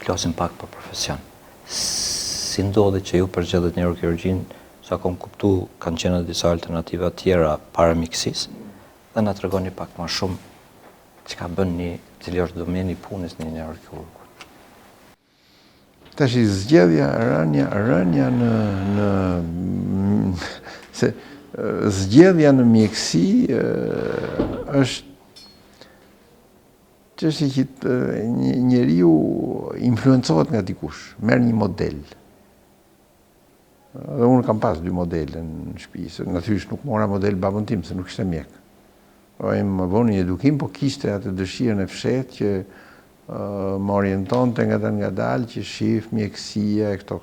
Flasim pak për profesion. Si ndodhi që ju përgjedhët neurokirurgjin, sa kom kuptu, kanë qenë disa alternativa tjera para mjekësisë, dhe na tregoni pak më shumë çka bën cili është domeni i punës në një neurokirurg. Tash zgjedhja rënja në se zgjedhja në mjekësi është çështje që njeriu influencohet nga dikush, merr një model. Dhe unë kam pas 2 modele në shtëpi, se natyrisht nuk mora model babën tim, se nuk ishte mjek. Ai më bëni edukim, po kishte atë dëshirën e fshehtë që më orientonte ngadalë që shif mjekësia e këto.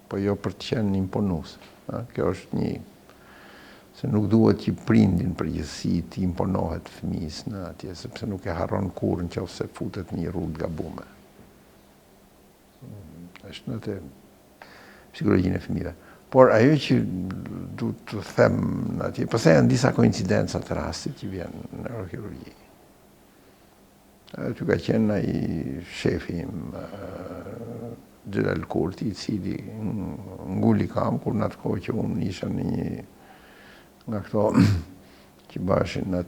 Po jo për të qenë imponues. Kjo është një, se nuk duhet që prindin përgjithësi të imponohet fëmijës në atje, sepse nuk e harron kurrë nëse futet në një rrugë gabume. Është në të psikologjinë e fëmijëve. Por ajo që du të them në atje, pastaj janë disa koincidenca të rastit që vjen në neurokirurgji. Aty ka qenë ai shefi im, Xhelal Kurti, i cili nguli kam kur në atë kohë që unë isha në një nga këto që bëshin në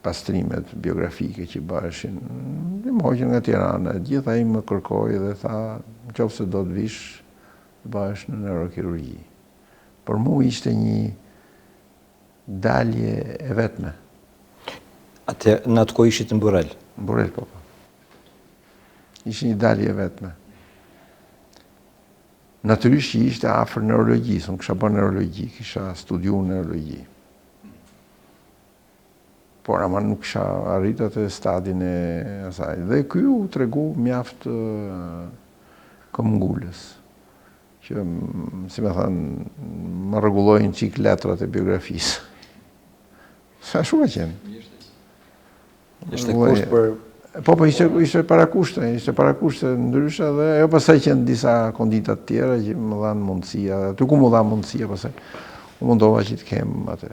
pastrimet biografike që bëshin, dhe më hoqën nga Tirana, gjitha i më kërkoj dhe tha, nëse do të vish, bëhesh në neurokirurgji. Por mu ishte një dalje e vetme. Në atë kohë ishit në Burrel? Në Burrel, po. Ishte një dalje e vetme. Natyrisht që ishte afër neurologjisë, unë kisha bërë neurologji, kisha studiuar neurologji. Por ama nuk kisha arrit atë stadin e asaj. Dhe ky u tregu mjaft këmbgulës, që, si me thënë, më rregullojnë çik letrat e biografisë. Sa shumë ka qenë. Ishte kusht për... Po, ishte parakushte ndryshe dhe ajo pastaj qenë disa kondita të tjera që më dhanë mundësia, aty ku më dhanë mundësia pastaj, u mundova që të kem atë.